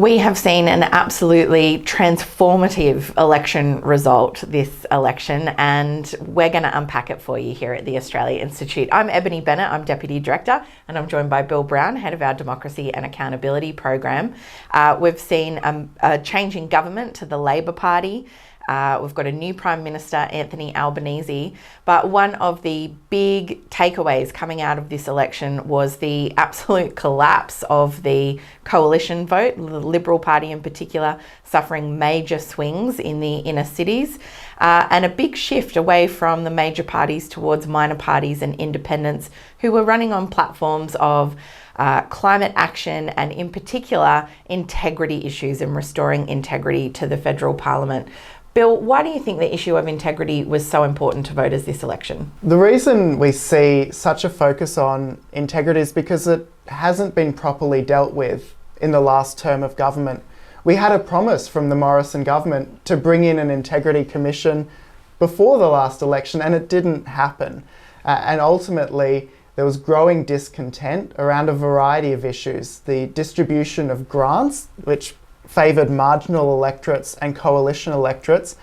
We have seen an absolutely transformative election result this election, and we're going to unpack it for you here at the Australia Institute. I'm Ebony Bennett, I'm Deputy Director, and I'm joined by Browne, Head of our Democracy and Accountability Program. We've seen a change in government to the Labor Party. We've got a new Prime Minister, Anthony Albanese, but one of the big takeaways coming out of this election was the absolute collapse of the coalition vote, the Liberal Party in particular, suffering major swings in the inner cities, and a big shift away from the major parties towards minor parties and independents who were running on platforms of climate action and in particular integrity issues and restoring integrity to the federal parliament. Bill, why do you think the issue of integrity was so important to voters this election? The reason we see such a focus on integrity is because it hasn't been properly dealt with in the last term of government. We had a promise from the Morrison government to bring in an integrity commission before the last election, and it didn't happen. And ultimately, there was growing discontent around a variety of issues. The distribution of grants, which favoured marginal electorates and coalition electorates,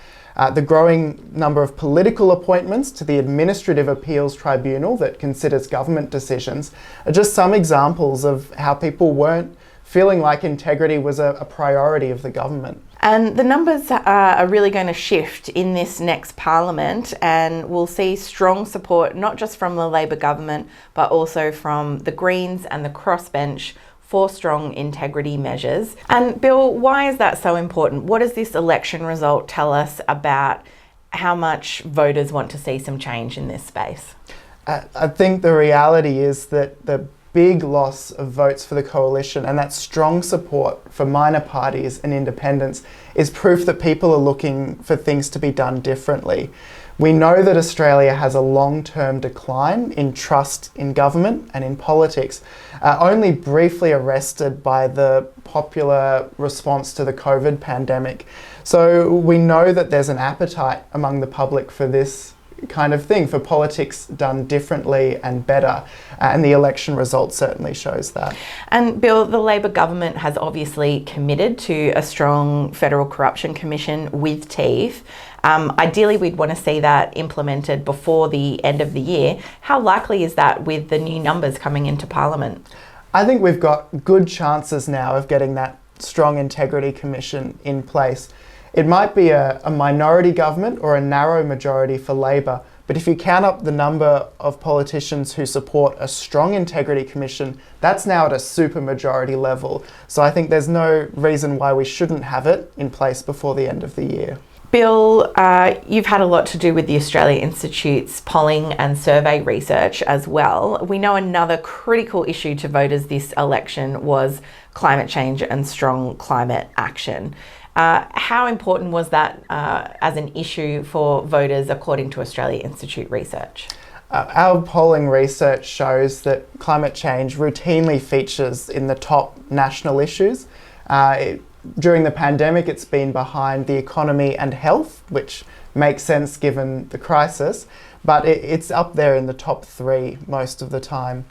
the growing number of political appointments to the Administrative Appeals Tribunal that considers government decisions, are just some examples of how people weren't feeling like integrity was a priority of the government. And the numbers are really going to shift in this next parliament, and we'll see strong support not just from the Labor government but also from the Greens and the crossbench for strong integrity measures. And Bill, why is that so important? What does this election result tell us about how much voters want to see some change in this space? I think the reality is that the big loss of votes for the coalition and that strong support for minor parties and independents is proof that people are looking for things to be done differently. We know that Australia has a long-term decline in trust in government and in politics, only briefly arrested by the popular response to the COVID pandemic. So we know that there's an appetite among the public for this kind of thing, for politics done differently and better, and the election result certainly shows that. And Bill, the Labor government has obviously committed to a strong Federal Corruption Commission with teeth. Ideally, we'd want to see that implemented before the end of the year. How likely is that with the new numbers coming into Parliament? I think we've got good chances now of getting that strong integrity commission in place. It might be a minority government or a narrow majority for Labor, but if you count up the number of politicians who support a strong integrity commission, that's now at a supermajority level. So I think there's no reason why we shouldn't have it in place before the end of the year. Bill, you've had a lot to do with the Australia Institute's polling and survey research as well. We know another critical issue to voters this election was climate change and strong climate action. How important was that as an issue for voters according to Australia Institute research? Our polling research shows that climate change routinely features in the top national issues. During the pandemic, it's been behind the economy and health, which makes sense given the crisis, but it's up there in the top three most of the time.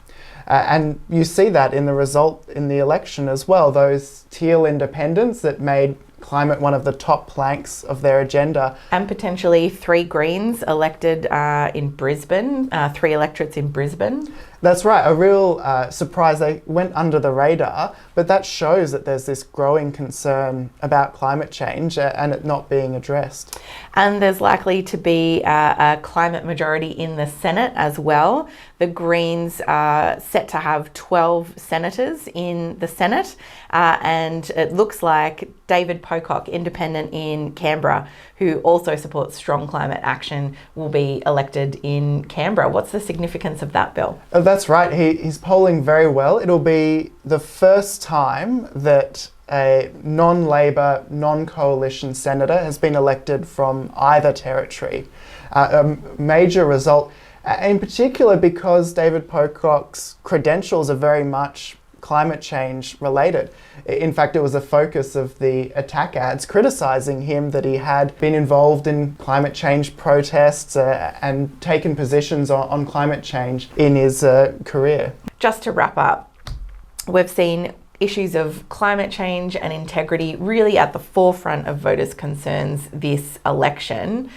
And you see that in the result in the election as well. Those teal independents that made climate one of the top planks of their agenda. And potentially 3 Greens elected in Brisbane, 3 electorates in Brisbane. That's right, a real surprise. They went under the radar, but that shows that there's this growing concern about climate change and it not being addressed. And there's likely to be a climate majority in the Senate as well. The Greens are set to have 12 senators in the Senate, and it looks like David Pocock, independent in Canberra, who also supports strong climate action, will be elected in Canberra. What's the significance of that, Bill? That's right, he's polling very well. It'll be the first time that a non-Labor, non-coalition senator has been elected from either territory. A major result, in particular because David Pocock's credentials are very much climate change related. In fact, it was a focus of the attack ads criticising him that he had been involved in climate change protests and taken positions on climate change in his career. Just to wrap up, we've seen issues of climate change and integrity really at the forefront of voters' concerns this election.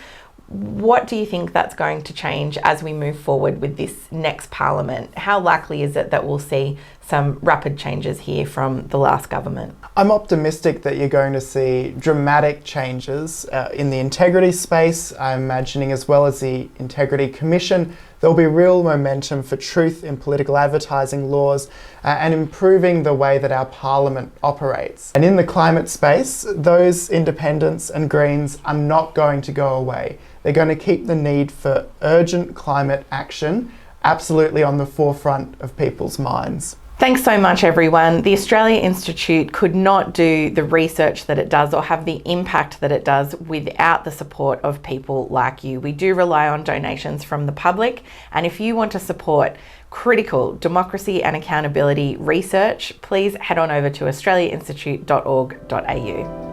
What do you think that's going to change as we move forward with this next parliament? How likely is it that we'll see some rapid changes here from the last government? I'm optimistic that you're going to see dramatic changes in the integrity space. I'm imagining, as well as the Integrity Commission, there'll be real momentum for truth in political advertising laws and improving the way that our parliament operates. And in the climate space, those independents and Greens are not going to go away. They're going to keep the need for urgent climate action absolutely on the forefront of people's minds. Thanks so much, everyone. The Australia Institute could not do the research that it does or have the impact that it does without the support of people like you. We do rely on donations from the public, and if you want to support critical democracy and accountability research, please head on over to australiainstitute.org.au.